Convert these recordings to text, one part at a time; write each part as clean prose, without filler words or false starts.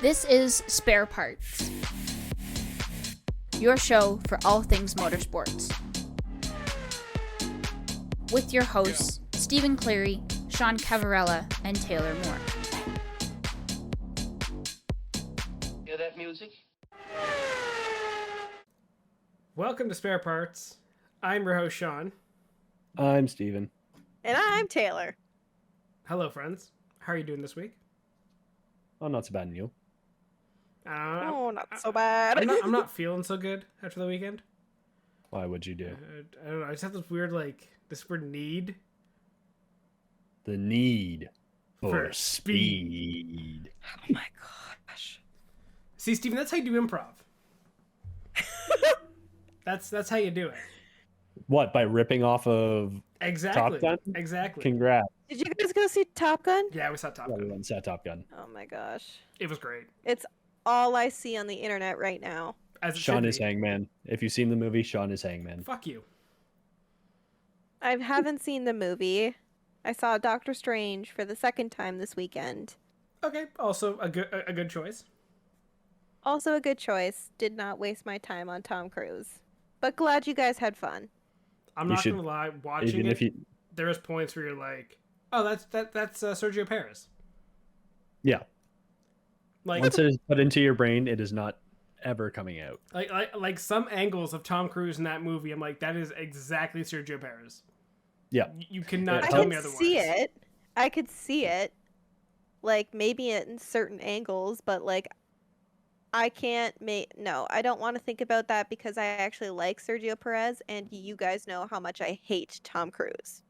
This is Spare Parts, your show for all things motorsports. With your hosts, Stephen Cleary, Sean Cavarella, and Taylor Moore. Hear that music? Welcome to Spare Parts. I'm your host, Sean. I'm Steven. And I'm Taylor. Hello, friends. How are you doing this week? Oh, not so bad, and you? Not so bad. I'm not feeling so good after the weekend. Why would you do? I don't know. I just have this weird need. The need for speed. Oh my gosh. See, Steven, that's how you do improv. That's how you do it. What, by ripping off of Exactly. Top Gun? Exactly. Congrats. Did you guys go see Top Gun? Yeah, we saw Top Yeah, we Gun. went and saw Top Gun. Oh my gosh. It was great. It's all I see on the internet right now. As it Sean should is be. Hangman. If you've seen the movie, Sean is Hangman. Fuck you. I haven't seen the movie. I saw Doctor Strange for the second time this weekend. Okay. Also a good choice. Also a good choice. Did not waste my time on Tom Cruise. But glad you guys had fun. I'm You not should- gonna lie. Watching Even it, if you, there is points where you're like, "Oh, that's Sergio Perez." yeah, Like, once it is put into your brain, it is not ever coming out. like some angles of Tom Cruise in that movie, I'm like, that is exactly Sergio Perez. Yeah. You cannot Yeah, I tell could me otherwise. see it. I could see it. Like maybe in certain angles, but like I can't make no, I don't want to think about that because I actually like Sergio Perez and you guys know how much I hate Tom Cruise.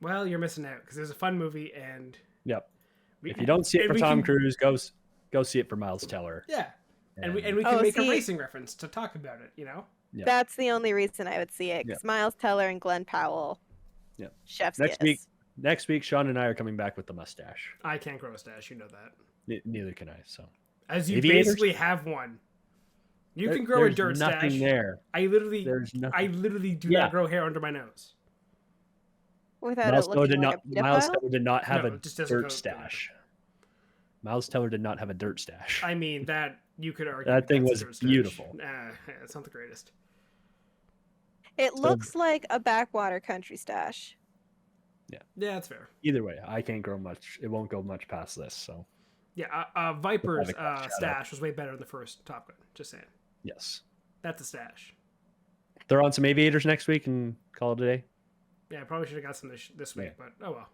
Well, you're missing out because there's a fun movie, and Yep. If you don't see it and for we Tom can- Cruise, go see it for Miles Teller. yeah, and we can Oh, make a see- racing reference to talk about it. You know, Yeah. That's the only reason I would see it. Because Miles Teller and Glenn Powell. Yeah. Chef's Next week, Sean and I are coming back with the mustache. I can't grow a stash. You know that. Neither can I. So As you Aviators? basically have one. You There- can grow a there's dirt nothing stash. there. I literally There's nothing. do Yeah. not grow hair under my nose. Without Miles it Teller looking did like a not. Miles pedophile? Teller did not have No, a it just doesn't dirt go- stash. Miles Teller did not have a dirt stash. I mean, that you could argue That thing that's was a dirt stash. beautiful. Yeah, it's not the greatest. It looks like a backwater country stash. Yeah, that's fair. Either way, I can't grow much. It won't go much past this. So Yeah, Viper's Shout out. stash was way better than the first Top Gun. Just saying. yes, That's a stash. they're on some aviators next week and call it a day. Yeah, I probably should have got some this week, but oh well.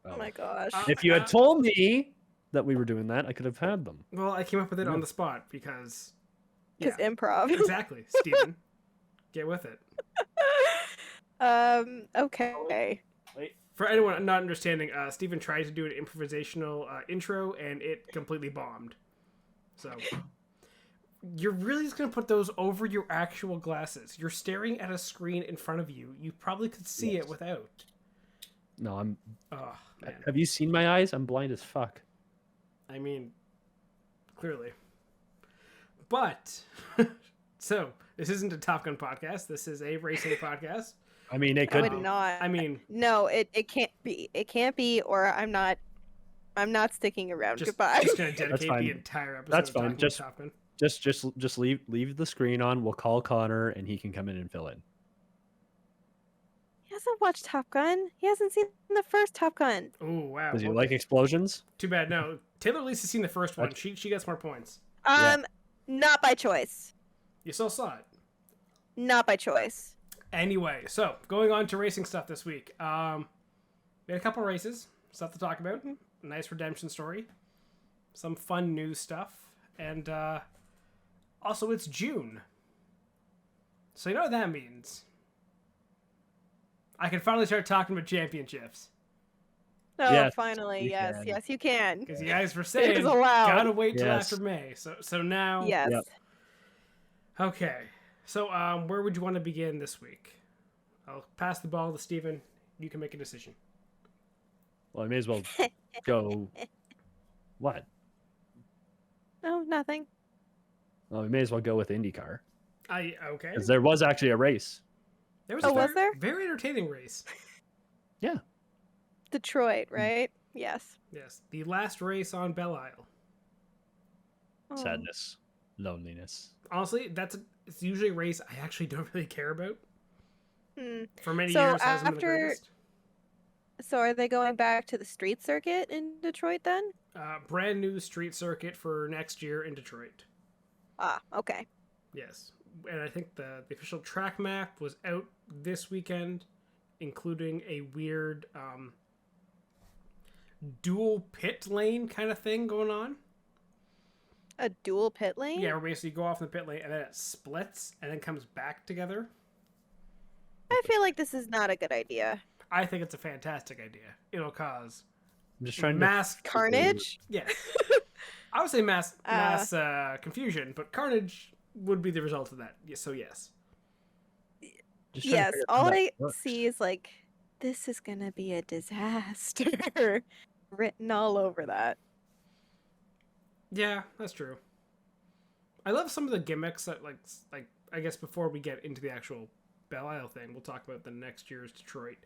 Oh my gosh. If you had told me that we were doing that, I could have had them. Well, I came up with it Yeah. on the spot because. Because Yeah, improv. exactly, Steven. Get with it. Okay. For anyone not understanding, Steven tried to do an improvisational intro and it completely bombed. So. You're really just going to put those over your actual glasses. You're staring at a screen in front of you. You probably could see Yes. it without. No, I'm. Oh, man. Have you seen my eyes? I'm blind as fuck. I mean, clearly. But, so, this isn't a Top Gun podcast. This is a racing podcast. I mean, it I could would be. not. I mean, No, it can't be. It can't be, or I'm not sticking around. just Goodbye. going to dedicate fine. the entire episode That's to fine. talking about Just- Top Gun. Just leave the screen on. We'll call Connor and he can come in and fill in. He hasn't watched Top Gun. He hasn't seen the first Top Gun. Oh, wow. Does he Well, like explosions? Too bad. No, Taylor at least has seen the first one. She gets more points. Yeah. Not by choice. You still saw it. Not by choice. Anyway, so going on to racing stuff this week. We had a couple races, stuff to talk about. A nice redemption story, some fun news stuff, and also it's June. So you know what that means. I can finally start talking about championships Oh, Yes, finally, you yes, can. yes, you can. because you guys were saying allowed. gotta wait till Yes. after May. So now, Yes. Yep. Okay. So where would you want to begin this week? I'll pass the ball to Steven. You can make a decision. Well, I may as well go. What? No, nothing. Well, we may as well go with IndyCar Okay. because there was actually a race. There was Oh, a was there? very entertaining race. Detroit, right? Yes. Yes, the last race on Belle Isle. Oh. sadness, loneliness. Honestly, it's usually a race I actually don't really care about. Hmm. For many So years, hasn't been the greatest. So are they going back to the street circuit in Detroit then? Brand new street circuit for next year in Detroit. Ah, okay. Yes, and I think the official track map was out this weekend, including a weird dual pit lane kind of thing going on. A dual pit lane? Yeah, where basically you go off in the pit lane and then it splits and then comes back together. I feel like this is not a good idea. I think it's a fantastic idea. It'll cause I'm just trying mass Carnage? Yes, I would say mass confusion, but carnage would be the result of that. So yes. Just trying to Yes, figure out how all that I works. see is like, this is gonna be a disaster written all over that. Yeah, that's true. I love some of the gimmicks that like I guess before we get into the actual Belle Isle thing, we'll talk about the next year's Detroit.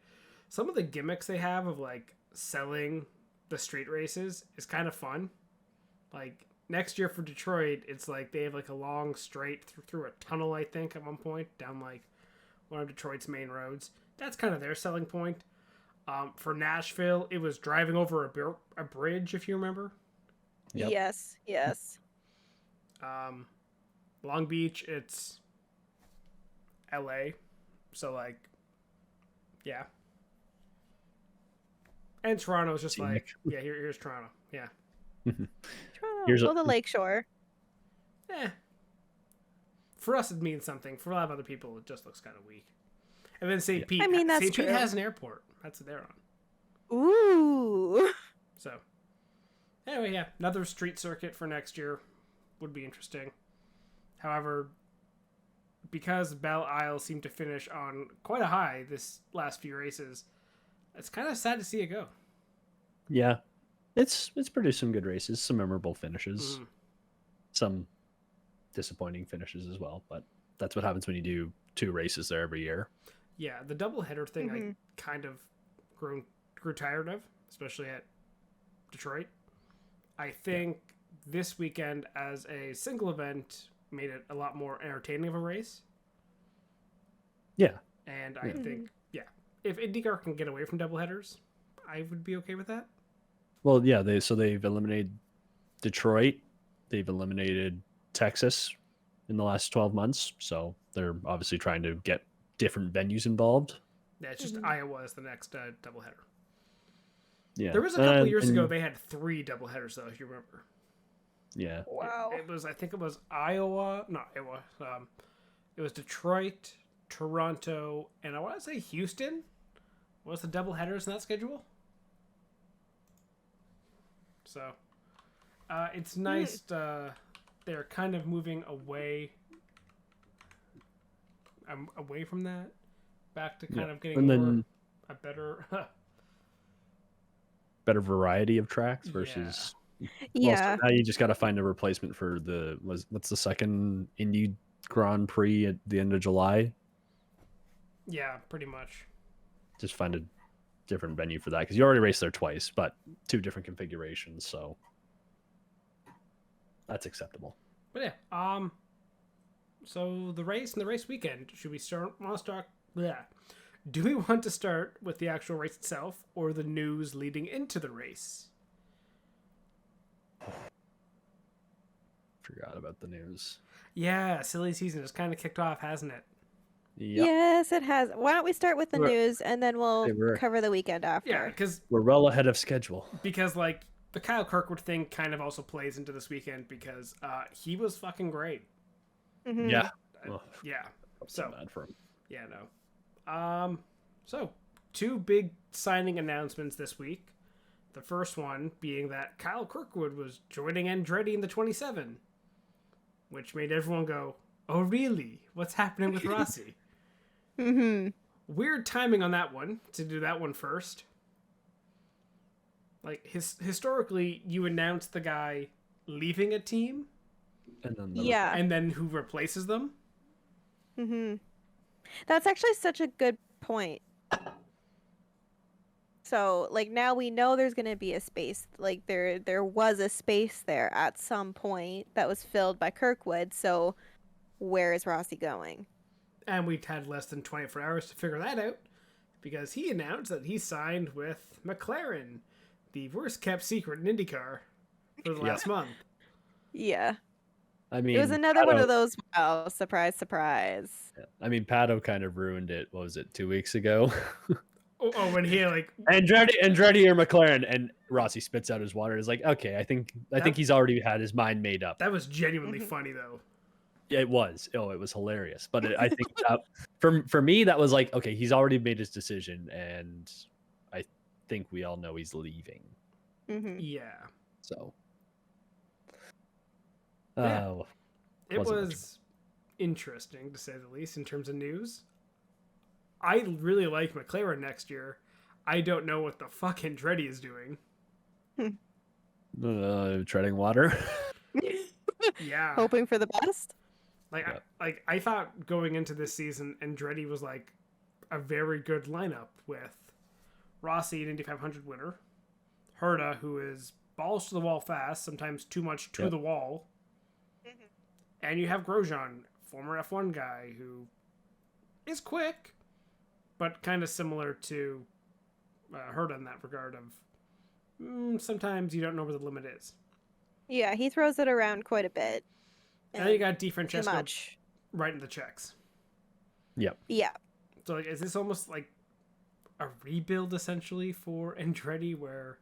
Some of the gimmicks they have of like selling the street races is kind of fun. Like next year for Detroit, it's like they have like a long straight through a tunnel, I think, at one point down like one of Detroit's main roads. That's kind of their selling point. For Nashville, it was driving over a bridge, if you remember. Yep. Yes. Long Beach, it's LA. So like, yeah. And Toronto's just like, yeah, here's Toronto. Yeah. Toronto, the lakeshore. For us, it means something. For a lot of other people, it just looks kind of weak. And then St. Pete. I mean, that's St. Pete true. has an airport. That's what they're on. Ooh. So, anyway, yeah, another street circuit for next year would be interesting. However, because Belle Isle seemed to finish on quite a high this last few races, it's kind of sad to see it go. Yeah, it's produced some good races, some memorable finishes, some disappointing finishes as well. But that's what happens when you do 2 races there every year. Yeah, the doubleheader thing I kind of grew tired of, especially at Detroit. I think this weekend as a single event made it a lot more entertaining of a race. Yeah. And I think, if IndyCar can get away from doubleheaders, I would be okay with that. Well, yeah, they've eliminated Detroit, they've eliminated Texas in the last 12 months, so they're obviously trying to get different venues involved. Yeah, it's just Iowa is the next doubleheader. Yeah. There was a couple of years ago they had 3 doubleheaders though, if you remember. Yeah. Wow. It was, I think it was Iowa, not Iowa. It was Detroit, Toronto, and I want to say Houston was the doubleheaders in that schedule. So, it's nice. They're kind of moving away from that, back to kind of getting more a better better variety of tracks versus. Yeah. Well, so now you just got to find a replacement for what's the second Indy Grand Prix at the end of July? Yeah, pretty much. Just find a different venue for that because you already raced there twice, but 2 different configurations, so that's acceptable. But yeah, so the race and the race weekend. Should we start? Yeah. Do we want to start with the actual race itself or the news leading into the race? Forgot about the news. Yeah, silly season has kind of kicked off, hasn't it? Yep. Yes, it has. Why don't we start with the news and then we'll cover the weekend after? Yeah, because we're well ahead of schedule. Because like the Kyle Kirkwood thing kind of also plays into this weekend because he was fucking great. Yeah. Yeah. So bad for him. Yeah, no. So 2 big signing announcements this week. The first one being that Kyle Kirkwood was joining Andretti in the 27, which made everyone go, "Oh, really? What's happening with Rossi?" Weird timing on that one to do that one first. Like historically, you announce the guy leaving a team, and then who replaces them. That's actually such a good point. So like now we know there's gonna be a space. Like there was a space there at some point that was filled by Kirkwood. So where is Rossi going? And we'd had less than 24 hours to figure that out because he announced that he signed with McLaren, the worst kept secret in IndyCar, for the last month. Yeah. I mean, It was another one Pato- of those, wow, surprise, surprise. I mean, Pato kind of ruined it. What was it, 2 weeks ago? Oh, when he like Andretti or McLaren, and Rossi spits out his water. Is like, okay, I think he's already had his mind made up. that was genuinely funny though. Yeah, it was. Oh, it was hilarious. But I think that, for me, that was like, okay, he's already made his decision, and I think we all know he's leaving. Mm-hmm. Yeah. So, Yeah. It wasn't much. was interesting to say the least in terms of news. I really like McLaren next year. I don't know what the fuck Andretti is doing. Treading water. Yeah. Hoping for the best. Like, Yeah. I thought going into this season, Andretti was like a very good lineup with Rossi, an Indy 500 winner, Herta, who is balls to the wall fast, sometimes too much to the wall, and you have Grosjean, former F1 guy, who is quick, but kind of similar to Herta in that regard of sometimes you don't know where the limit is. Yeah, he throws it around quite a bit. And then you got too DiFrancesco much. right in the checks. Yep. Yeah. So like, is this almost like a rebuild essentially for Andretti, where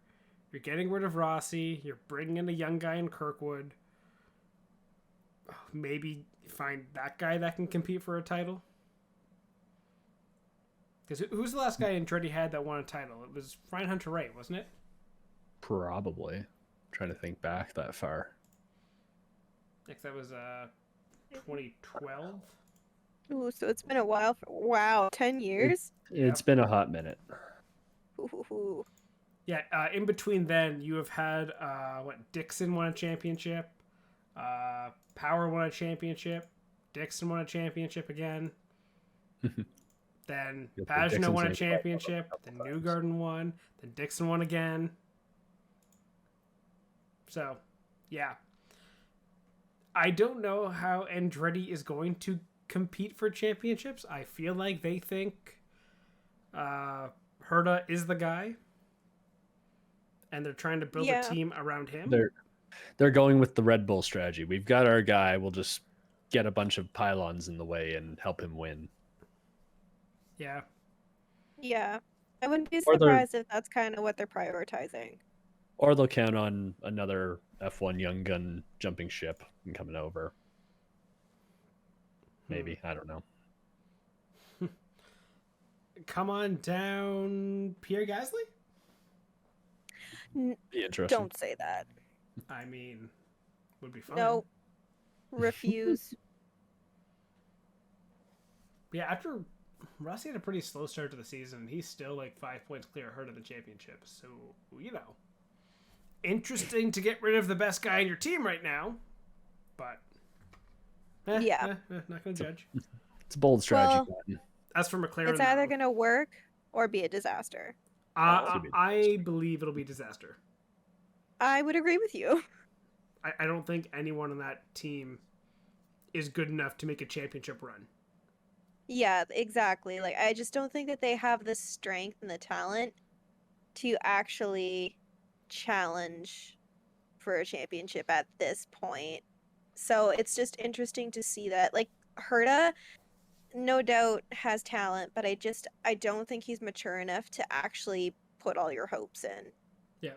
you're getting rid of Rossi, you're bringing in a young guy in Kirkwood, maybe find that guy that can compete for a title? Because who's the last guy Andretti had that won a title? It was Ryan Hunter-Reay, wasn't it? Probably. I'm trying to think back that far. Like that was 2012. Ooh, so it's been a while. Wow, 10 years? It's been a hot minute. Ooh. Yeah, in between then, you have had, Dixon won a championship, Power won a championship, Dixon won a championship again, then Good for Pagenaud Dixon's won a name. championship, then Newgarden won, then Dixon won again. So, yeah. I don't know how Andretti is going to compete for championships. I feel like they think Herta is the guy, and they're trying to build a team around him. They're going with the Red Bull strategy. We've got our guy. We'll just get a bunch of pylons in the way and help him win. Yeah. Yeah. I wouldn't be Or they're- surprised if that's kind of what they're prioritizing. Or they'll count on another F1 young gun jumping ship and coming over. Maybe. I don't know. Come on down, Pierre Gasly? Be interesting. Don't say that. I mean, would be fun. No. Refuse. Yeah, after Rossi had a pretty slow start to the season, he's still like 5 points clear of Herta the championship. So, interesting to get rid of the best guy in your team right now. But, not going to judge. It's a bold strategy. Well, As for McLaren, It's either though, going to work or be a disaster. I believe it'll be disaster. I would agree with you. I don't think anyone on that team is good enough to make a championship run. Yeah, exactly. Like, I just don't think that they have the strength and the talent to actually challenge for a championship at this point. So it's just interesting to see that. Like, Herta, no doubt, has talent, but I don't think he's mature enough to actually put all your hopes in. Yeah.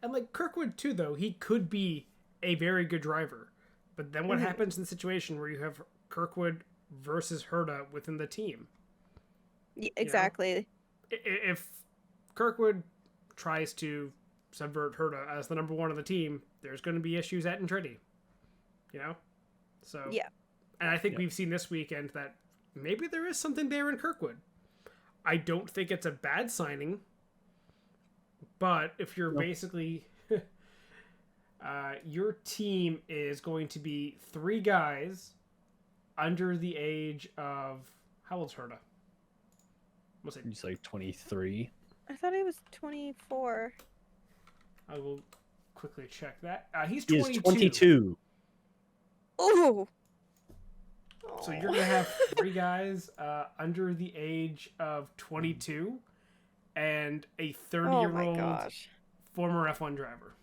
And like Kirkwood too, though, he could be a very good driver. But then what happens in the situation where you have Kirkwood versus Herta within the team? Exactly. If Kirkwood tries to subvert Herta as the number one on the team, there's going to be issues at Andretti. So Yeah. And I think we've seen this weekend that maybe there is something there in Kirkwood. I don't think it's a bad signing, but if you're basically your team is going to be 3 guys under the age of, how old's Herta? He's like 23. I thought he was 24. I will quickly check that. He's He 22. is 22. Ooh. So you're gonna have 3 guys under the age of 22, and a Oh my 30-year-old gosh. former F1 driver,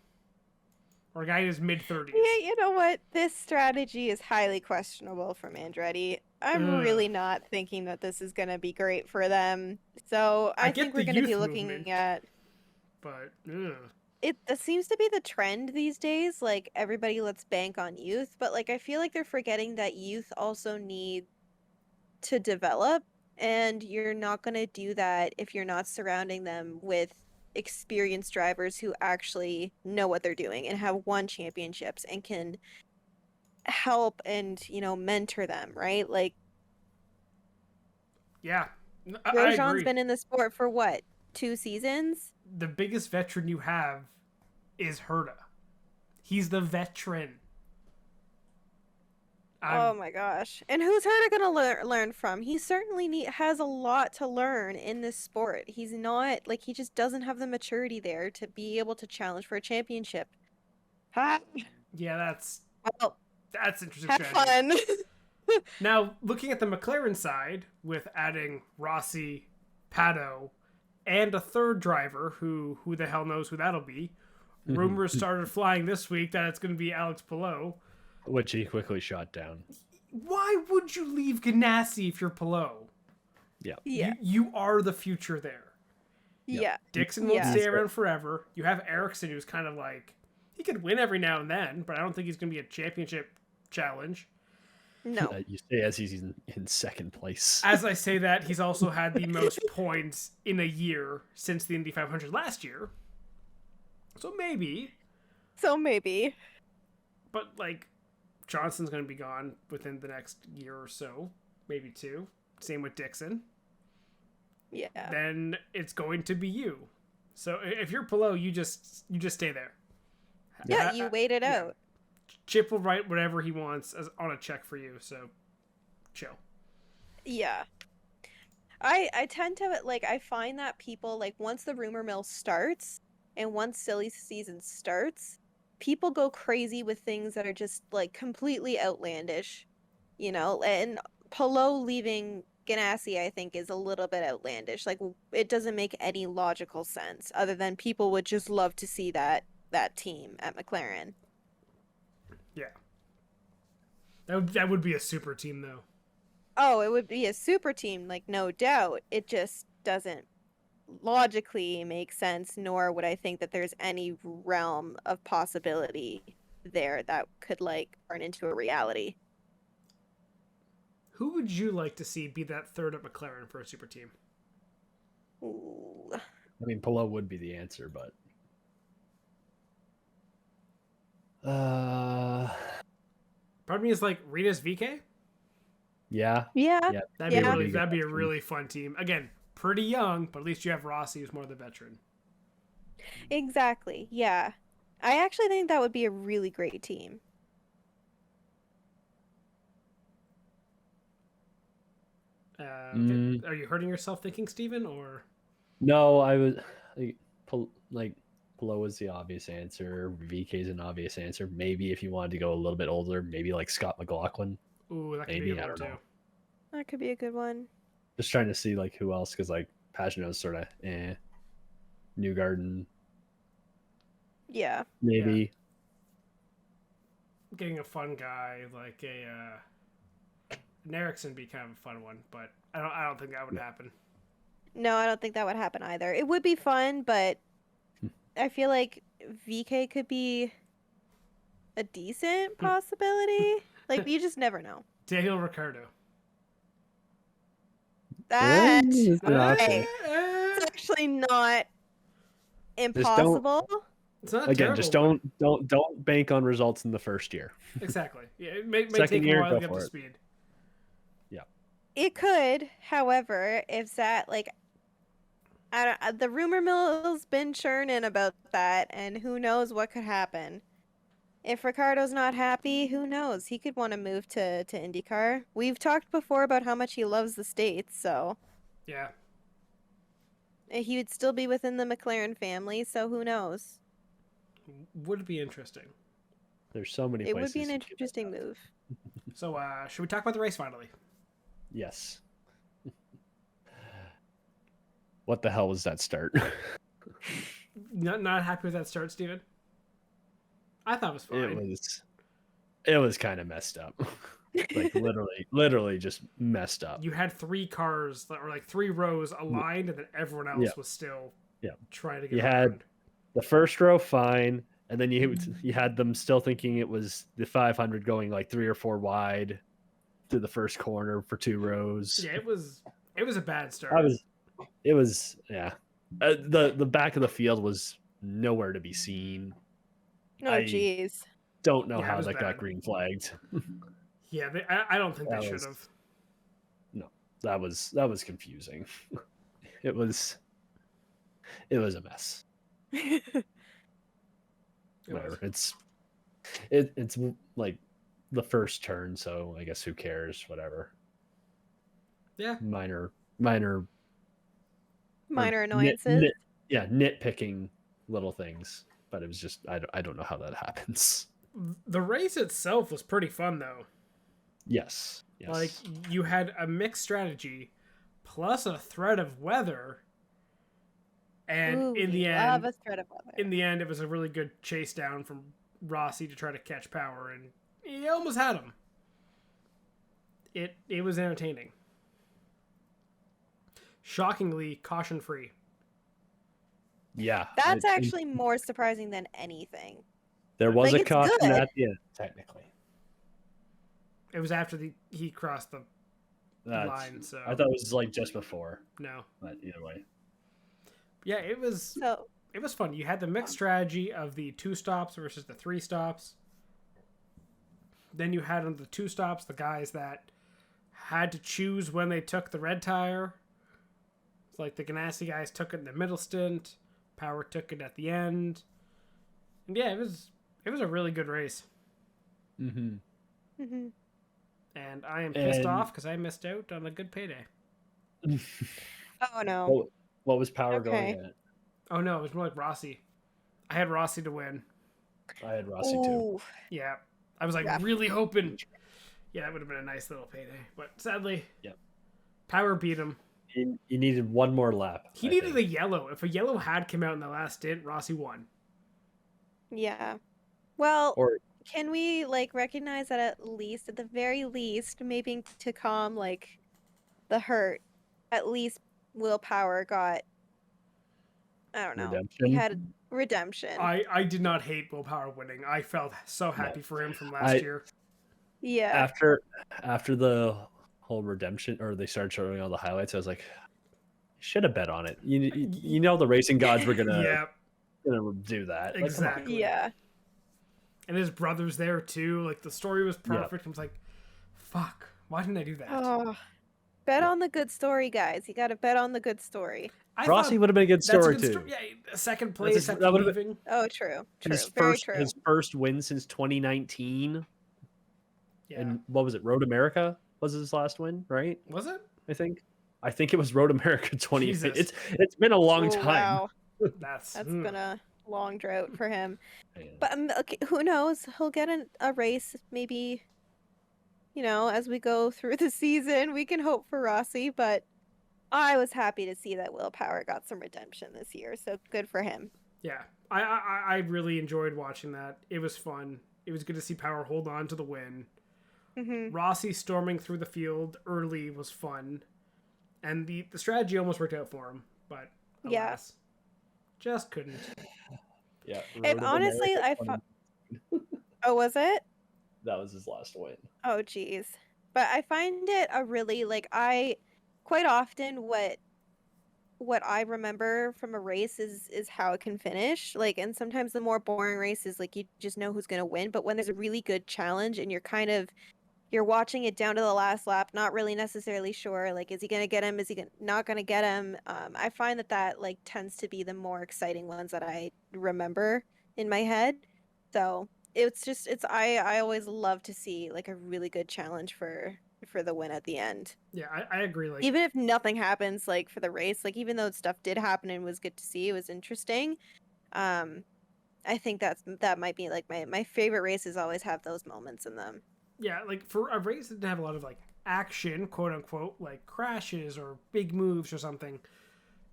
or a guy in his mid-30s. Yeah, you know what? This strategy is highly questionable from Andretti. I'm Ugh. really not thinking that this is going to be great for them. So I I get think we're the going to be youth looking movement. at But ugh. it. That seems to be the trend these days. Like everybody, let's bank on youth. But like I feel like they're forgetting that youth also need to develop, and you're not going to do that if you're not surrounding them with experienced drivers who actually know what they're doing and have won championships and can help and mentor them, right? Like Yeah, I Grosjean's agree. been in the sport for what, 2 seasons? The biggest veteran you have is Herta. He's the veteran. Oh my gosh. And who's Herta gonna learn from? He certainly has a lot to learn in this sport. He's not like, he just doesn't have the maturity there to be able to challenge for a championship. Ha! Yeah, that's Well, interesting. have strategy. fun. Now, looking at the McLaren side, with adding Rossi, Pato, and a third driver, who the hell knows who that'll be. Rumors started flying this week that it's going to be Alex Palou. Which he quickly shot down. Why would you leave Ganassi if you're Palou? Yeah. Yeah. You are the future there. Yeah. Dixon won't Yeah. stay around forever. You have Ericsson, who's kind of like, he could win every now and then, but I don't think he's going to be a championship challenge. No. You say as he's in second place. As I say that, he's also had the most points in a year since the Indy 500 last year. So maybe. But, like, Johnson's going to be gone within the next year or so. Maybe 2. Same with Dixon. Yeah. Then it's going to be you. So if you're Palou, you just stay there. Yeah, you wait it out. Chip will write whatever he wants on a check for you, so chill. Yeah. I tend to, like, I find that people, like, once the rumor mill starts and once silly season starts, people go crazy with things that are just, like, completely outlandish, and Palou leaving Ganassi, I think, is a little bit outlandish. Like, it doesn't make any logical sense, other than people would just love to see that team at McLaren. Yeah. That would be a super team, though. Oh, it would be a super team, like, no doubt. It just doesn't logically make sense, nor would I think that there's any realm of possibility there that could, like, turn into a reality. Who would you like to see be that third at McLaren for a super team? Ooh. I mean, Palou would be the answer, but Part of me is like Rita's VK. yeah. That'd be a really fun team. Again, pretty young, but at least you have Rossi, who's more the veteran. Exactly. Yeah. I actually think that would be a really great team. Are you hurting yourself thinking, Steven, or? No, I was like Palou was the obvious answer. VK is an obvious answer. Maybe if you wanted to go a little bit older, maybe like Scott McLaughlin. Ooh, that could Maybe, be a I one don't too. know. That could be a good one. Just trying to see like who else, because like Pagenaud's sort of Newgarden, Yeah. maybe. Getting a fun guy like an Ericsson would be kind of a fun one, but I don't think that would happen. No, I don't think that would happen either. It would be fun, but I feel like VK could be a decent possibility. Like, you just never know. Daniel Ricciardo. That Is an option. it's actually not impossible. It's not Again, terrible, just but- don't bank on results in the first year. Exactly. Yeah, it may Second take year, a while go to get for up to it. speed. It could, however, if that, like, the rumor mill's been churning about that, and who knows what could happen. If Ricardo's not happy, who knows? He could want to move to IndyCar. We've talked before about how much he loves the States, so. Yeah. He would still be within the McLaren family, so who knows? Would be interesting. There's so many It places. would be an you could interesting end up. move. So, should we talk about the race finally? Yes. What the hell was that start? Not happy with that start, Steven? I thought it was fine. It was kind of messed up. Like literally just messed up. You had 3 cars that were like 3 rows aligned, and then everyone else was still trying to get You around. had the first row fine, and then you had them still thinking it was the 500 going like 3 or 4 wide through the first corner for 2 rows. Yeah, it was a bad start. The back of the field was nowhere to be seen. Oh, jeez. Don't know Yeah, it how was that bad. got green flagged. Yeah, I don't think they should have. No, that was confusing. It was a mess. Whatever. It's like the first turn, so I guess who cares? Whatever. Yeah. Minor Annoyances. Nitpicking little things, but it was just I don't know how that happens. The race itself was pretty fun, though. Yes. Like, you had a mixed strategy, plus a threat of weather, and in the end, love a threat of weather. in the end, it was a really good chase down from Rossi to try to catch Power, and he almost had him. It was entertaining. Shockingly caution free. Yeah. That's actually more surprising than anything. There was Like, a it's caution good. at the end, technically. It was after he crossed the line, so I thought it was like just before. no. But either way. Yeah, it was fun. You had the mixed strategy of the 2 stops versus the 3 stops. Then you had on the 2 stops the guys that had to choose when they took the red tire. It's like the Ganassi guys took it in the middle stint, Power took it at the end. And yeah, it was a really good race. Mm-hmm. Mhm. And I am pissed off because I missed out on a good payday. Oh no. What was Power Okay. going at? Oh no, it was more like Rossi. I had Rossi to win. I had Rossi too. Ooh. Yeah. I was like Yeah. really hoping. Yeah, that would have been a nice little payday. But sadly, Yep. Power beat him. He needed one more lap. He needed a yellow. If a yellow had come out in the last stint, Rossi won. Yeah. Well, Or can we like recognize that at the very least, maybe to calm like the hurt, at least Will Power got, I don't know, redemption. he had redemption. I did not hate Will Power winning. I felt so happy for him from last year. Yeah. After the whole redemption, or they started showing all the highlights, I was like, should have bet on it. You know the racing gods were gonna do that. Like, Exactly. Yeah. And his brother's there too. Like the story was perfect. I was like, fuck, why didn't I do that? Oh, bet on the good story, guys. You got to bet on the good story. Rossi would have been a good story too. Yeah, second place after that would've been- leaving. Oh, true. His first win since 2019. Yeah. And what was it? Road America was his last win, right? Was it? I think it was Road America 20. Jesus. It's been a long time. Wow. That's been a long drought for him. Yeah. But okay, who knows? He'll get a race maybe, as we go through the season. We can hope for Rossi, but I was happy to see that Will Power got some redemption this year, so good for him. Yeah. I really enjoyed watching that. It was fun. It was good to see Power hold on to the win. Mm-hmm. Rossi storming through the field early was fun. And the strategy almost worked out for him, but alas, just couldn't. Yeah. And honestly, Oh, was it? That was his last win. Oh, geez. But I find it a really, quite often what I remember from a race is how it can finish. And sometimes the more boring races, you just know who's going to win. But when there's a really good challenge and you're watching it down to the last lap, not really necessarily sure, is he going to get him? Is he not going to get him? I find that tends to be the more exciting ones that I remember in my head. So I always love to see a really good challenge for for the win at the end. Yeah, I agree. Like, Even if nothing happens, like for the race, like even though stuff did happen and was good to see, it was interesting. I think that might be like my favorite races always have those moments in them. yeah, like for a race that didn't have a lot of like action, quote unquote, like crashes or big moves or something,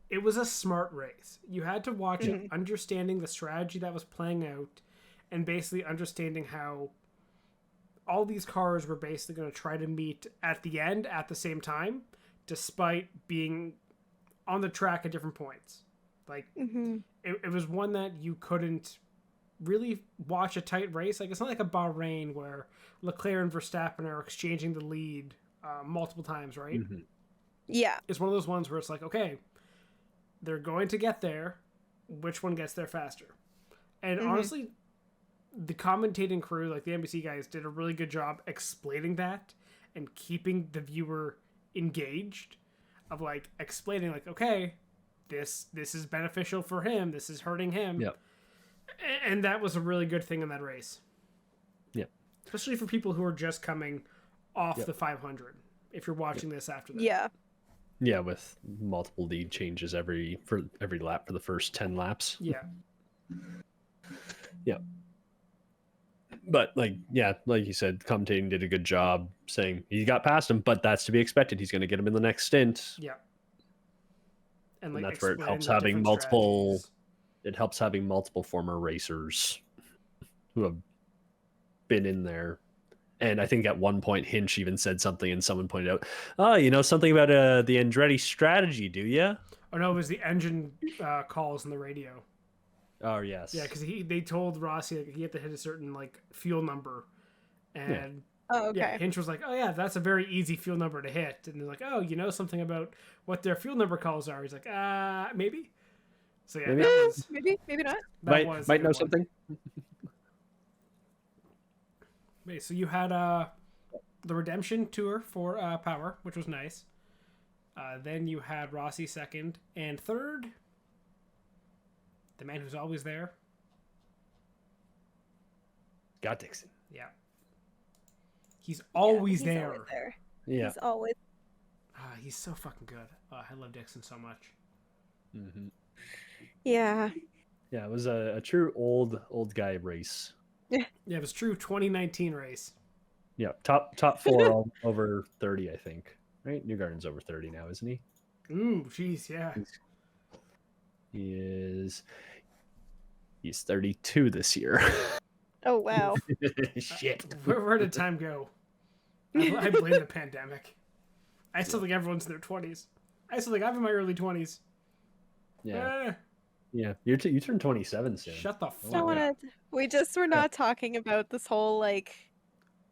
it was a smart race. You had to watch it, understanding the strategy that was playing out, and basically understanding how all these cars were basically going to try to meet at the end at the same time, despite being on the track at different points. Like, it was one that you couldn't really watch a tight race. Like, it's not like a Bahrain where Leclerc and Verstappen are exchanging the lead multiple times, right? Yeah. It's one of those ones where it's like, okay, they're going to get there. Which one gets there faster? And honestly, the commentating crew, like the NBC guys, did a really good job explaining that and keeping the viewer engaged. Of like explaining, like, okay, this is beneficial for him. This is hurting him. Yep. And that was a really good thing in that race. Yep. Especially for people who are just coming off the 500. If you're watching this after that. Yeah. Yeah, with multiple lead changes every lap for the first 10 laps. Yeah. Yeah. But like you said, commentating did a good job saying he got past him, but that's to be expected. He's going to get him in the next stint. Yeah. And like, that's where it helps explain the having different multiple. strategies. It helps having multiple former racers who have been in there. And I think at one point Hinch even said something, and someone pointed out, "Oh, you know something about the Andretti strategy, do you?" Oh no, it was the engine calls on the radio. Oh yes. Yeah, because they told Rossi like, he had to hit a certain like fuel number, and Oh, okay. yeah, Hinch was like, "Oh yeah, that's a very easy fuel number to hit," and they're like, "Oh, you know something about what their fuel number calls are?" He's like, maybe." So yeah, Maybe. that was maybe not. that was a might good know one. something. Okay, so you had the Redemption Tour for Power, which was nice. Then you had Rossi second, and third, the man who's always there. Scott Dixon. Yeah, he's always He's there. always there. Yeah. He's always. He's so fucking good. I love Dixon so much. Mm-hmm. Yeah. Yeah, it was a true old guy race. Yeah, it was true 2019 race. Yeah, top four all over 30, I think. Right? Newgarden's over 30 now, isn't he? Ooh, jeez, yeah. He's 32 this year. Oh wow. Shit. Where did time go? I blame the pandemic. I still think everyone's in their 20s. I still think I'm in my early 20s. Yeah. Yeah. You turn 27 soon. Shut the I fuck don't up. wanna. We're not talking about this whole like.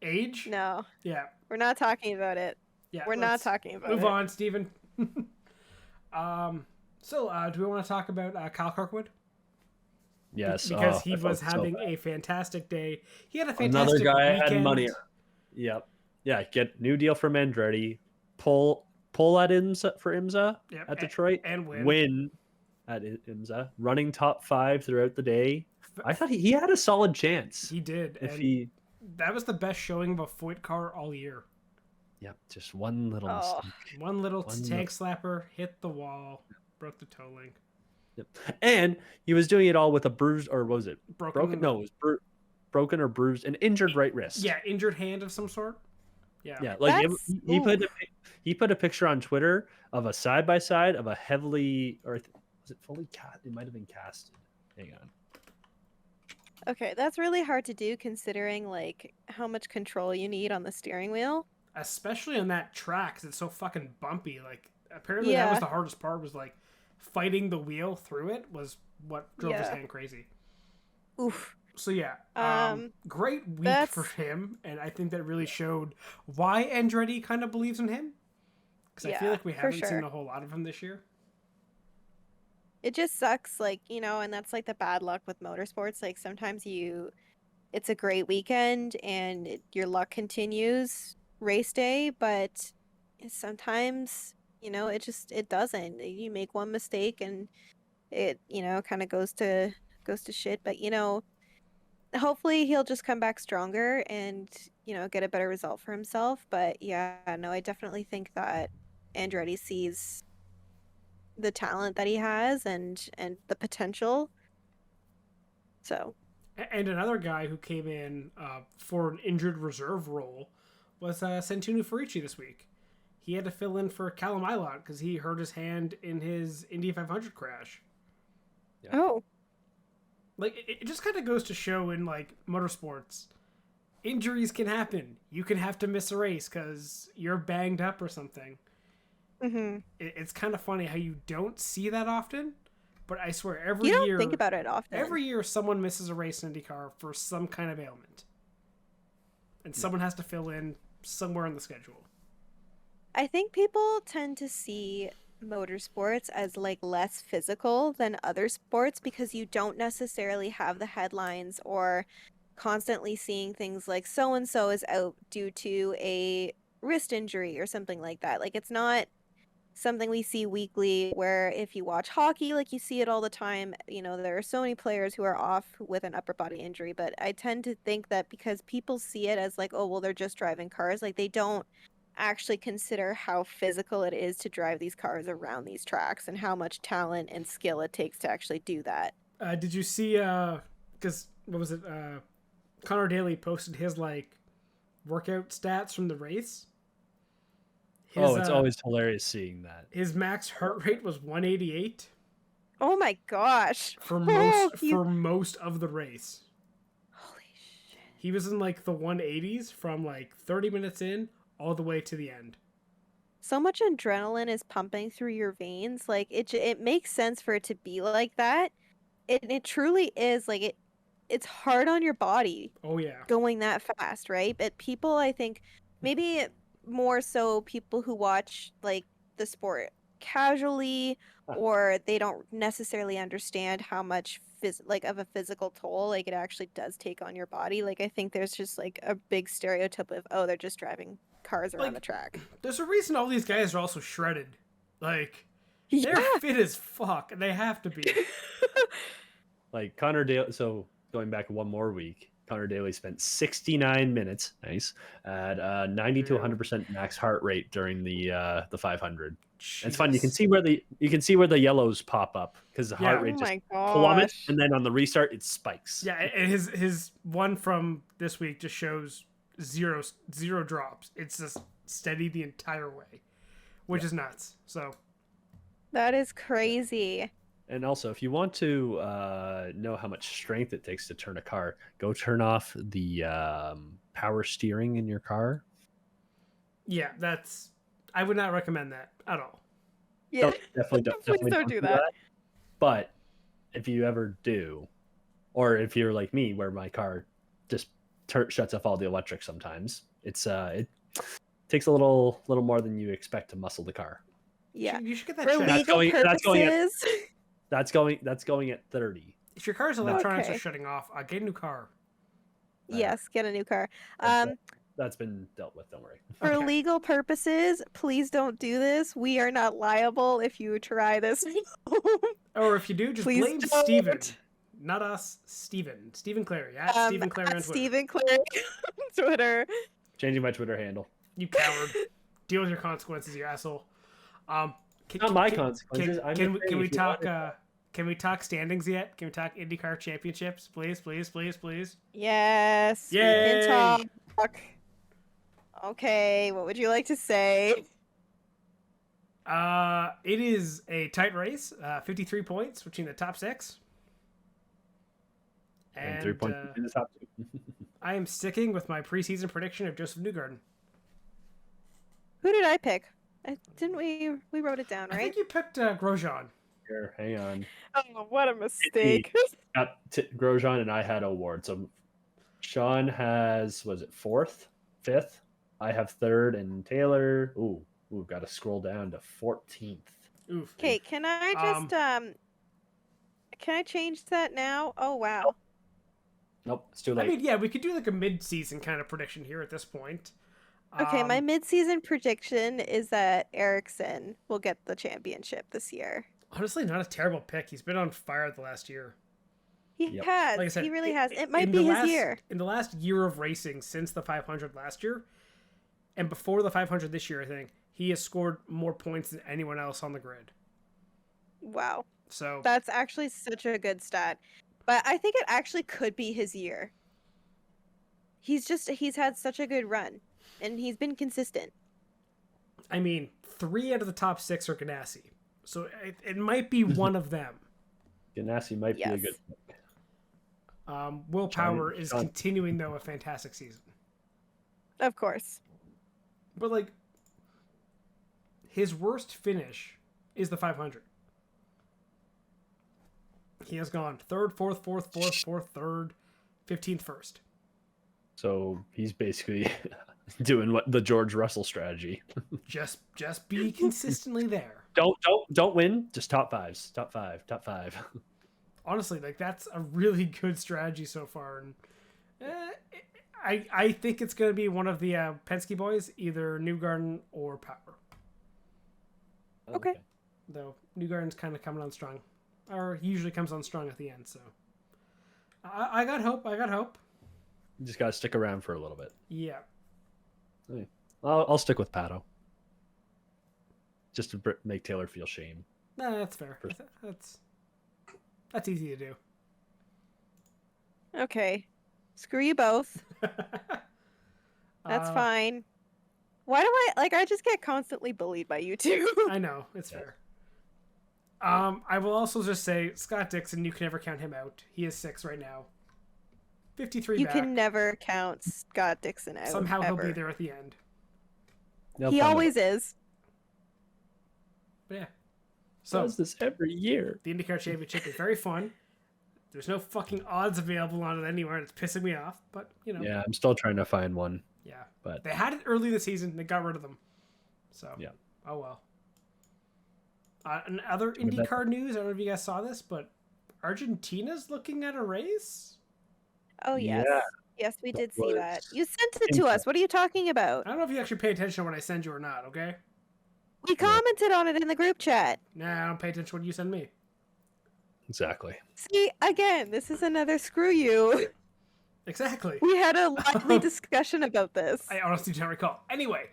Age? No, Yeah. we're not talking about it. Yeah. We're not let's talking about Move it. on, Steven. Do we want to talk about Kyle Kirkwood? Yes. Because oh, he I felt was so having bad. a fantastic day. He had a Another fantastic guy weekend. had money. Yep. Yeah, get new deal from Andretti. Pull at IMSA for IMSA Yep, at Detroit. and win. Win at IMSA. Running top 5 throughout the day. I thought he had a solid chance. He did. If and he that was the best showing of a Foyt car all year. Yep, just one little Oh. mistake. One little One tank slapper, hit the wall, broke the toe link. Yep. And he was doing it all with a bruised, or what was it? Broken? No, it was broken or bruised, an injured right wrist. Yeah, injured hand of some sort. Yeah. Yeah, like That's- he put a picture on Twitter of a side by side of a heavily, or was it fully cast? It might have been casted. Hang on. Okay, that's really hard to do considering like how much control you need on the steering wheel. Especially on that track, 'cause it's so fucking bumpy. Like, apparently that was Yeah. the hardest part, was like fighting the wheel through it was what drove his Yeah. hand crazy. Oof. So yeah, great week that's- for him, and I think that really showed why Andretti kind of believes in him. Because I feel Yeah, like we for haven't seen sure. a whole lot of him this year. It just sucks, like, and that's like the bad luck with motorsports. Like sometimes it's a great weekend and your luck continues race day, but sometimes, it doesn't. You make one mistake and it, kind of goes to shit. But hopefully he'll just come back stronger and, get a better result for himself. But yeah, no, I definitely think that Andretti sees the talent that he has and the potential. So, And another guy who came in for an injured reserve role was Santino Ferici this week. He had to fill in for Callum Ilott because he hurt his hand in his Indy 500 crash. oh, Like, it just kind of goes to show in, like, motorsports, injuries can happen. You can have to miss a race because you're banged up or something. mm-hmm. It's kind of funny how you don't see that often, but I swear every You don't year... think about it often. Every year someone misses a race in IndyCar for some kind of ailment. And someone has to fill in somewhere in the schedule. I think people tend to see motorsports as like less physical than other sports because you don't necessarily have the headlines or constantly seeing things like so and so is out due to a wrist injury or something like that. Like it's not something we see weekly where if you watch hockey, like you see it all the time, there are so many players who are off with an upper body injury, but I tend to think that because people see it as like, oh, well, they're just driving cars, like they don't actually consider how physical it is to drive these cars around these tracks and how much talent and skill it takes to actually do that. Did you see, because, what was it, Connor Daly posted his, like, workout stats from the race? It's always hilarious seeing that. His max heart rate was 188 Oh my gosh. for most of the race. Holy shit. He was in, like, the 180s from, like, 30 minutes in all the way to the end. So much adrenaline is pumping through your veins. Like it makes sense for it to be like that. It truly is like it's hard on your body Oh, yeah. going that fast, right? But people, I think, maybe more so people who watch like the sport casually or they don't necessarily understand how much of a physical toll like it actually does take on your body. Like I think there's just like a big stereotype of, oh, they're just driving cars around the track. There's a reason all these guys are also shredded. Like, Yeah. they're fit as fuck, and they have to be. Like Connor Daly. So going back one more week, Connor Daly spent 69 minutes, nice, at 90 to 100% max heart rate during the 500. It's fun. You can see where the yellows pop up because the heart rate just plummets, and then on the restart it spikes. Yeah, and his one from this week just shows zero drops. It's just steady the entire way, which is nuts. So that is crazy. And also, if you want to know how much strength it takes to turn a car, go turn off the power steering in your car. Yeah, I would not recommend that at all. Yeah, definitely don't do that. But if you ever do, or if you're like me, where my car just shuts off all the electric sometimes, it takes a little more than you expect to muscle the car. Yeah, you should get that for checked. legal purposes. That's going at 30. If your car's electronics are shutting off, get a new car. Yes, get a new car. That's been dealt with. Don't worry. For legal purposes, please don't do this. We are not liable if you try this. Or if you do, just Please blame don't. Steven. Not us, Steven. Steven Clary. At Steven Clary on Twitter. Steven Clary on Twitter. Changing my Twitter handle. You coward. Deal with your consequences, you asshole. Not my consequences. Can we talk? Can we talk standings yet? Can we talk IndyCar championships, please, please, please, please? Yes. Yay! We can talk. Okay, what would you like to say? It is a tight race. 53 points between the top six. And 3 points in the top two. I am sticking with my preseason prediction of Joseph Newgarden. Who did I pick? Didn't we wrote it down, right? I think you picked Grosjean. Here, hang on. Oh, what a mistake. Grosjean and I had award. So Sean has, was it fourth, fifth? I have third, and Taylor, got to scroll down to 14th. Oof. Okay, can I just can I change that now? Oh wow. Nope, it's too late. I mean, yeah, we could do like a mid-season kind of prediction here at this point. Okay, my mid-season prediction is that Ericsson will get the championship this year. Honestly, not a terrible pick. He's been on fire the last year. He Yep. has. Like I said, he really has. It might in be the his last, year. In the last year of racing since the 500 last year, and before the 500 this year, I think he has scored more points than anyone else on the grid. Wow. So That's actually such a good stat. But I think it actually could be his year. He's had such a good run. And he's been consistent. I mean, 3 out of the top 6 are Ganassi. So it might be one of them. Ganassi might be a Yes. good pick. Willpower is Sean- continuing, though, a fantastic season. Of course. But, like, his worst finish is the 500. He has gone 3rd, 4th, 4th, 4th, 4th, 3rd, 15th, 1st. So he's basically doing what the George Russell strategy. Just be consistently there. Don't win, just top fives. Top five. Honestly, like, that's a really good strategy so far. And I think it's going to be one of the Penske boys, either Newgarden or Power. Okay. Though Newgarden's kind of coming on strong. Or he usually comes on strong at the end, so. I got hope. You just gotta stick around for a little bit. Yeah. I'll stick with Pato. Just to make Taylor feel shame. Nah, that's fair. That's easy to do. Okay. Screw you both. That's fine. Why do I just get constantly bullied by you two? I know, it's fair. I will also just say, Scott Dixon, you can never count him out. He is 6 right now. 53 You back. can never count Scott Dixon out. Somehow ever. he'll be there at the end. They'll He find always out. is. But yeah. So, Does this every year. the IndyCar Championship is very fun. There's no fucking odds available on it anywhere, and it's pissing me off. But, you know. Yeah, I'm still trying to find one. Yeah. But They had it early this season. They got rid of them. So, yeah. Oh well. And other IndyCar news, I don't know if you guys saw this, but Argentina's looking at a race? Oh yes. Yeah. Yes, we did see was that. You sent it to us. What are you talking about? I don't know if you actually pay attention when I send you or not, okay? We commented on it in the group chat. Nah, I don't pay attention when you send me. Exactly. See, again, this is another screw you. Exactly. We had a lively discussion about this. I honestly don't recall. Anyway,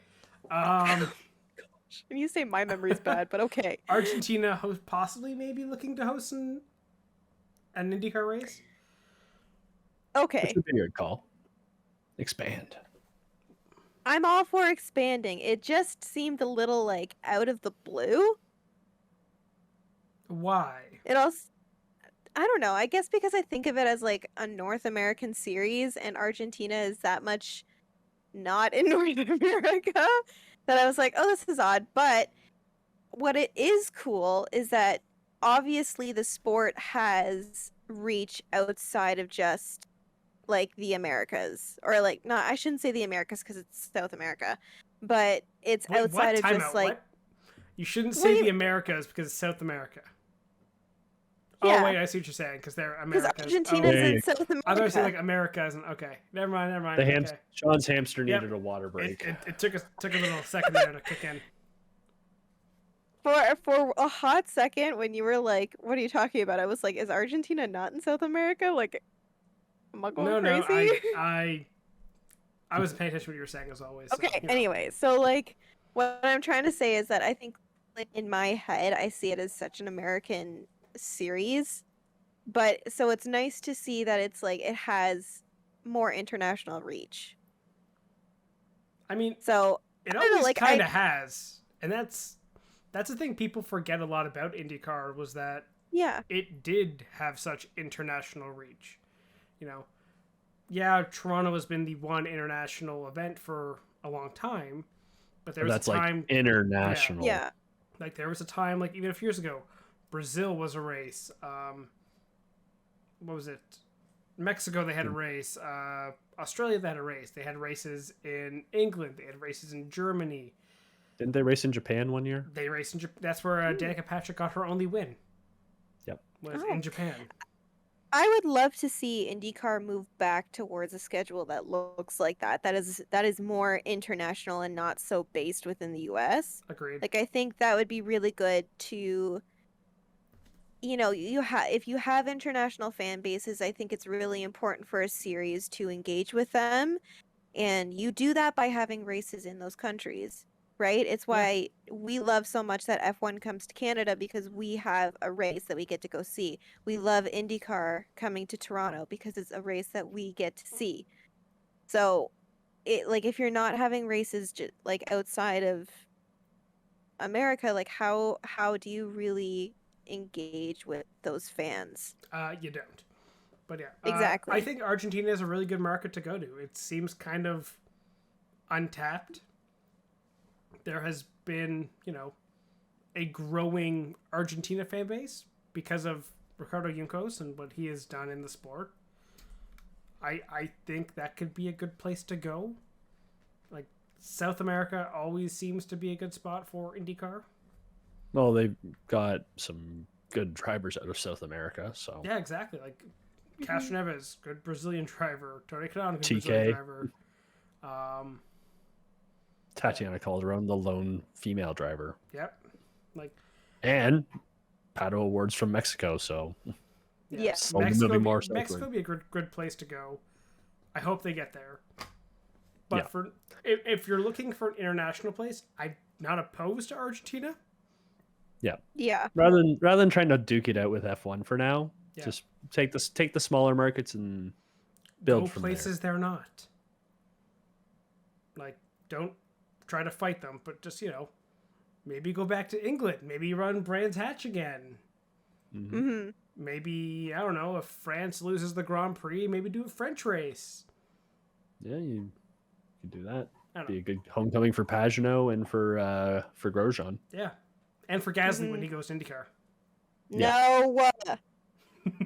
And you say my memory's bad, but okay. Argentina possibly maybe looking to host an IndyCar race? Okay. Which would be a good call. Expand. I'm all for expanding. It just seemed a little like out of the blue. Why? It also, I don't know. I guess because I think of it as like a North American series, and Argentina is that much not in North America, that I was like, oh, this is odd. But what it is cool is that obviously the sport has reach outside of just like the Americas, or like, not, I shouldn't say the Americas because it's South America, but it's Wait, outside of Time just out. like. What? You shouldn't What do say you- the Americas because it's South America. Yeah. Oh wait, I see what you're saying because they're Because Americas. Argentina's There in you South America. I thought I said like America isn't okay. Never mind. The Okay. Sean's hamster Yep. needed a water break. It took a little second there to kick in. For a hot second, when you were like, "What are you talking about?" I was like, "Is Argentina not in South America? Like, am I going No, crazy?" I was paying attention to what you were saying as always. So, Okay. you know. Anyway, so like, what I'm trying to say is that I think, like, in my head, I see it as such an American series, but so it's nice to see that it's like it has more international reach. I mean, So it I don't know, always like, kind of has, and that's the thing people forget a lot about IndyCar was that yeah, it did have such international reach. You know, yeah, Toronto has been the one international event for a long time, but there was That's a time like international. yeah, like there was a time like even a few years ago, Brazil was a race. What was it? Mexico they had a race. Australia they had a race. They had races in England. They had races in Germany. Didn't they race in Japan one year? They raced in Japan. That's where Danica Patrick got her only win. Yep. Was Oh. in Japan. I would love to see IndyCar move back towards a schedule that looks like that. That is more international and not so based within the US. Agreed. Like, I think that would be really good to if you have international fan bases, I think it's really important for a series to engage with them, and you do that by having races in those countries, right? It's why we love so much that F1 comes to Canada, because we have a race that we get to go see. We love IndyCar coming to Toronto because it's a race that we get to see. So, if you're not having races like outside of America, like how do you really engage with those fans? You don't. But yeah, Exactly. I think Argentina is a really good market to go to. It seems kind of untapped. There has been, a growing Argentina fan base because of Ricardo Juncos and what he has done in the sport. I think that could be a good place to go. Like, South America always seems to be a good spot for IndyCar. Well, they've got some good drivers out of South America, so Yeah, exactly. Like Castro Neves, good Brazilian driver. Tony Kanaan, good TK. Brazilian driver. Tatiana Calderon, the lone female driver, Yep. Like, and Pato Awards from Mexico. So Yeah. slowly moving more Mexico southward. would be a good place to go. I hope they get there. But Yeah. for if you're looking for an international place, I'm not opposed to Argentina. Yeah. Rather than trying to duke it out with F1 for now, Yeah. just take the smaller markets and build Go from places they're not. Like, don't try to fight them, but just, maybe go back to England. Maybe run Brands Hatch again. there. Mm-hmm. Maybe, I don't know, if France loses the Grand Prix, maybe do a French race. Yeah, you could do that. I don't Be know. a good homecoming for Pagano and for Grosjean. Yeah. And for Gasly when Mhm. he goes to IndyCar. Yeah. No.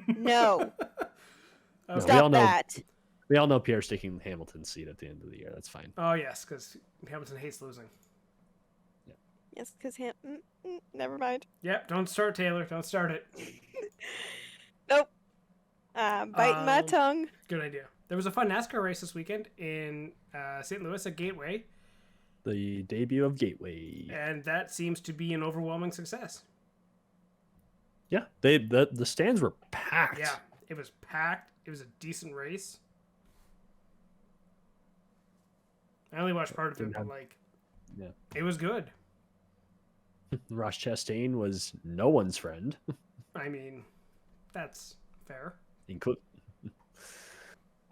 No. Okay. we all Stop know- that. We all know Pierre's taking Hamilton's seat at the end of the year. That's fine. Oh, yes, because Hamilton hates losing. Yes, because never mind. Yep, don't start, Taylor. Don't start it. Nope. Biting my Um, tongue. Good idea. There was a fun NASCAR race this weekend in St. Louis at Gateway, The debut of Gateway. and that seems to be an overwhelming success. Yeah, the stands were packed. Yeah, it was packed. It was a decent race. I only watched part of it, Didn't but have- Yeah. it was good. Ross Chastain was no one's friend. I mean, that's fair. Include.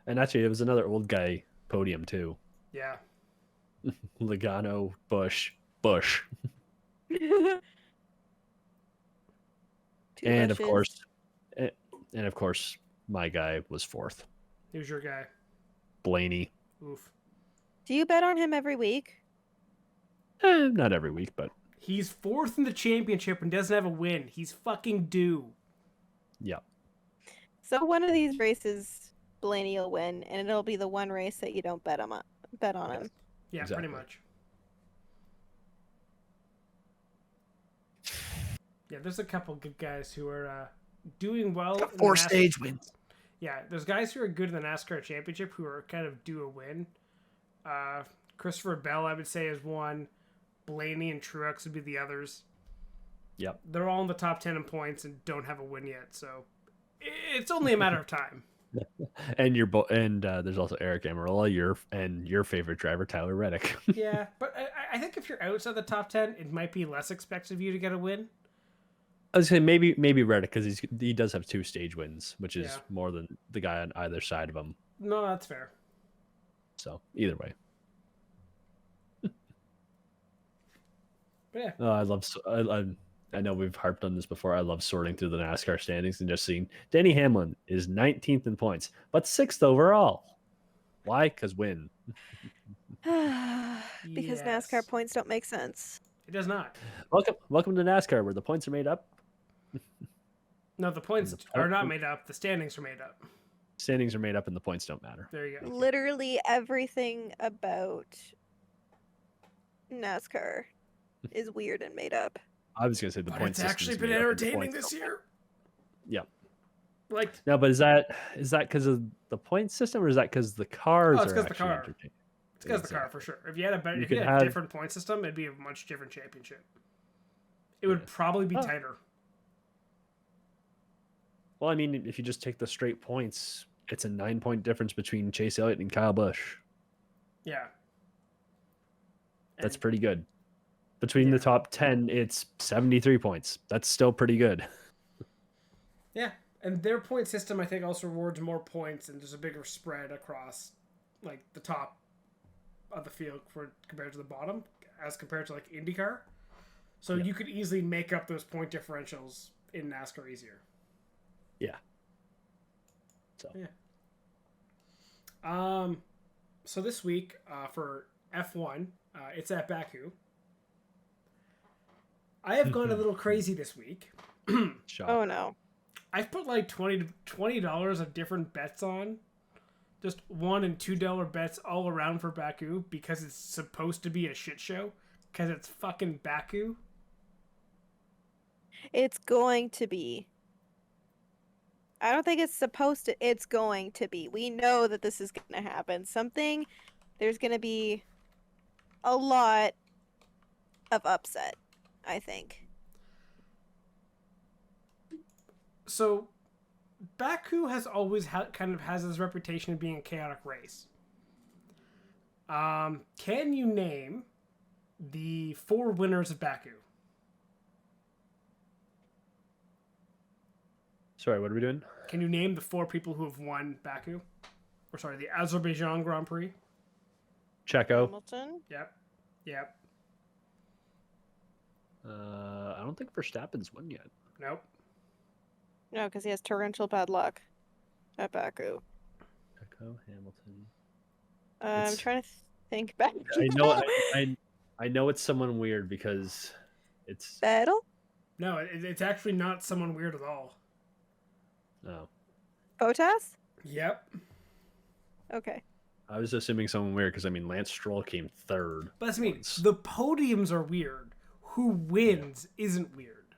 And actually, it was another old guy podium too. Yeah. Logano, Bush, Two and of bushes. course, my guy was fourth. Who's your guy? Blaney. Oof. Do you bet on him every week? Not every week, but He's fourth in the championship and doesn't have a win. He's fucking due. yeah. So one of these races, Blaney will win, and it'll be the one race that you don't bet on him. Yeah, Exactly. pretty much. Yeah, there's a couple good guys who are doing well. in the Four NASCAR stage wins. Yeah, there's guys who are good in the NASCAR championship who are kind of due a win. Christopher Bell, I would say, is one. Blaney and Truex would be the others. Yep. They're all in the top 10 in points and don't have a win yet, so it's only a matter of time. And there's also Eric Amarola, your favorite driver, Tyler Reddick. Yeah, but I think if you're outside the top 10, it might be less expected of you to get a win. I was saying maybe Reddick because he does have 2 stage wins, which is Yeah. more than the guy on either side of him. No, that's fair. So either way, But yeah, I know we've harped on this before. I love sorting through the NASCAR standings and just seeing Denny Hamlin is 19th in points, but 6th overall. Why? Because win. Because Yes. NASCAR points don't make sense. It does not. Welcome to NASCAR, where the points are made up. No, the points The are point- not made up. The standings are made up. Standings are made up, and the points don't matter. There you go. Literally everything about NASCAR is weird and made up. I was gonna say the But points. it's actually been entertaining this year. Yeah. Like, No, but is that because of the point system, or is that because the cars Oh, it's are 'cause the actually car. entertaining? it's because the car for sure. If you had You if you could had have- a different point system, it'd be a much different championship. It would Yeah. probably be Oh. tighter. Well, I mean, if you just take the straight points, it's a 9-point difference between Chase Elliott and Kyle Busch. Yeah. That's And- pretty good. Between the top 10, it's 73 points. That's still pretty good. Yeah, and their point system, I think, also rewards more points and there's a bigger spread across, like, the top of the field compared to the bottom, as compared to, like, IndyCar. So you could easily make up those point differentials in NASCAR easier. Yeah. So. Yeah. So this week, for F1, it's at Baku. I have gone a little crazy this week. Oh no. I've put like $20 of different bets on, just $1 and $2 bets all around for Baku because it's supposed to be a shit show because it's fucking Baku. It's going to be. I don't think it's supposed to. It's going to be. We know that this is going to happen. There's going to be a lot of upset, I think. So, Baku has always kind of has this reputation of being a chaotic race. Can you name the 4 winners of Baku? Sorry, what are we doing? Can you name the 4 people who have won Baku? Or sorry, the Azerbaijan Grand Prix? Checo. Hamilton? Yep. I don't think Verstappen's won yet. Nope. No, because he has torrential bad luck at Baku. Checo, Hamilton. I'm It's- trying to think back. I know. I know it's someone weird because it's. Battle? No, it's actually not someone weird at all. No, Bottas? Yep. Okay. I was assuming someone weird because I mean Lance Stroll came third. But that's me. once. The podiums are weird. Who wins isn't weird.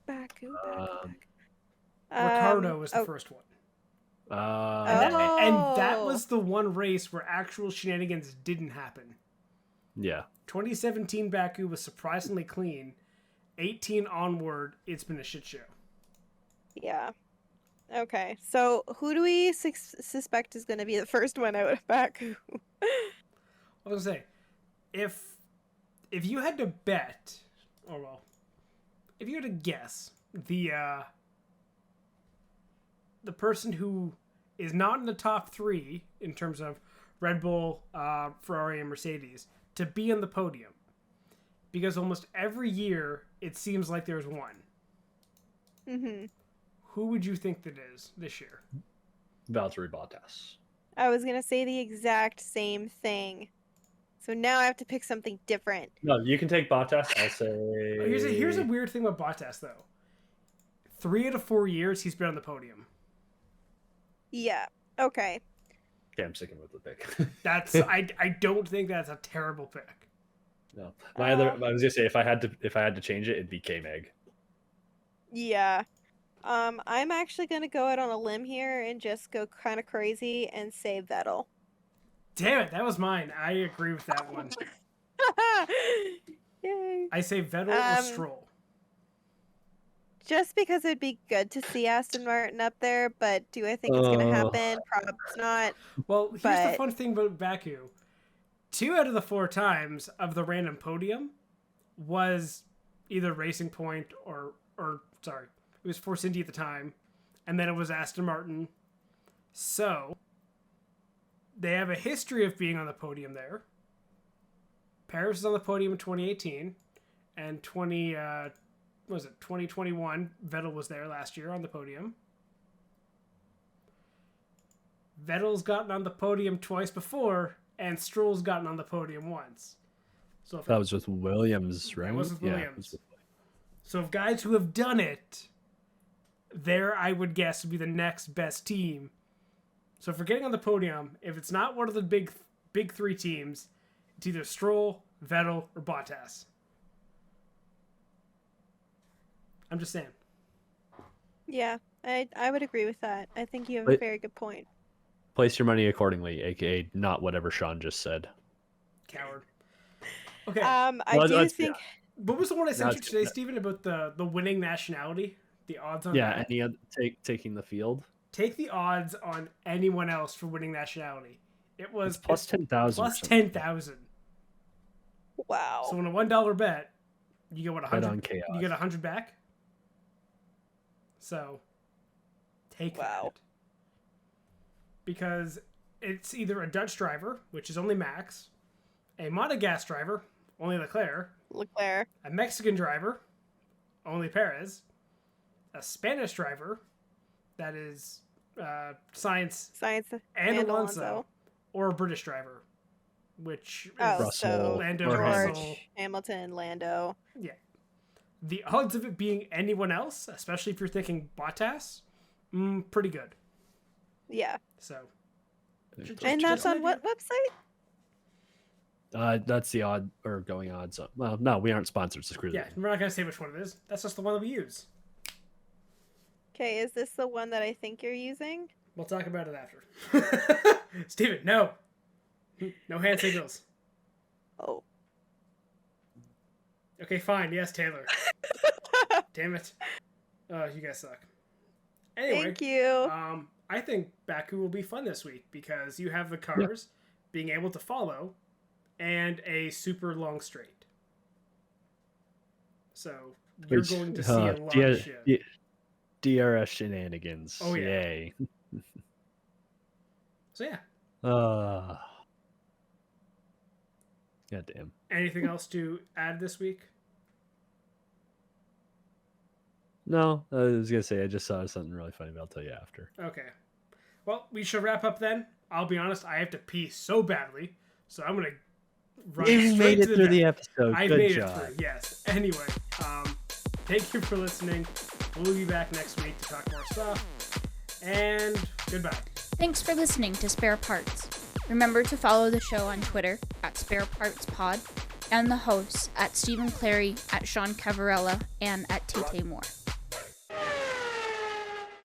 Baku. Ricardo was the first one. And that was the one race where actual shenanigans didn't happen. Yeah. 2017 Baku was surprisingly clean. 18 onward, it's been a shit show. Yeah. Okay. So who do we suspect is going to be the first one out of Baku? I was gonna say, if you had to bet, or well, if you had to guess the person who is not in the top 3 in terms of Red Bull, Ferrari, and Mercedes to be on the podium, because almost every year it seems like there's one. Mm-hmm. Who would you think that is this year? Valtteri Bottas. I was going to say the exact same thing. So now I have to pick something different. No, you can take Bottas. I'll say. Here's a weird thing about Bottas though. 3 out of 4 years he's been on the podium. Yeah. Okay. Okay, I'm sticking with the pick. That's I don't think that's a terrible pick. No, I was gonna say if I had to change it, it'd be K-Meg. Yeah. I'm actually going to go out on a limb here and just go kind of crazy and say Vettel. Damn it, that was mine. I agree with that one. Yay. I say Vettel or Stroll. Just because it'd be good to see Aston Martin up there, but do I think it's going to happen? Probably not. Well, here's the but- fun thing about Baku. 2 out of the 4 times of the random podium was either Racing Point or sorry, it was Force India at the time, and then it was Aston Martin. So they have a history of being on the podium there. Paris is on the podium in 2018, and 2021, Vettel was there last year on the podium. Vettel's gotten on the podium twice before, and Stroll's gotten on the podium once. So if That was with Williams, right? That was with Yeah, Williams. it was with- So if guys who have done it, there I would guess would be the next best team. So if we're getting on the podium, if it's not one of the big 3 teams, it's either Stroll, Vettel, or Bottas. I'm just saying. Yeah, I would agree with that. I think you have a Wait. very good point. Place your money accordingly, aka not whatever Sean just said. Coward. Okay. I Well, do let's- think What was the one I sent No, you today, Stephen, about the winning nationality? The odds on Yeah, that. any other taking the field. Take the odds on anyone else for winning nationality. It was It's plus 10,000. plus 10,000. Wow. So on a $1 bet, you get what, Bet 100? on chaos. You get 100 back. So take Wow. that. Because it's either a Dutch driver, which is only Max, a Monegasque driver, only Leclerc, Leclerc. a Mexican driver, only Perez, a Spanish driver, that is Science Science and Alonso, or a British driver, which is Oh, Russell, so Lando, or George, Russell. Hamilton, Lando. Yeah. The odds of it being anyone else, especially if you're thinking Bottas, pretty good. Yeah. So. And that's on what website? That's the going odds. Well, no, we aren't sponsored, so screw Yeah, that. we're not going to say which one it is. That's just the one that we use. Okay, is this the one that I think you're using? We'll talk about it after. Steven, no. No hand signals. Oh. Okay, fine. Yes, Taylor. Damn it. Oh, you guys suck. Anyway, Thank you. I think Baku will be fun this week because you have the cars being able to follow and a super long straight. So you're going to see a lot of shit. DRS shenanigans. Oh, yeah. Yay. So yeah. Goddamn. Anything else to add this week? No, I was gonna say I just saw something really funny, but I'll tell you after. Okay. Well, we should wrap up then. I'll be honest, I have to pee so badly, so I'm gonna run You straight made it to the through deck. the episode. I Good made job. it through. Yes. Anyway, thank you for listening. We'll be back next week to talk more stuff. And goodbye. Thanks for listening to Spare Parts. Remember to follow the show on Twitter at sparepartspod and the hosts at Stephen Clary, at Sean Cavarella, and at Tate Moore.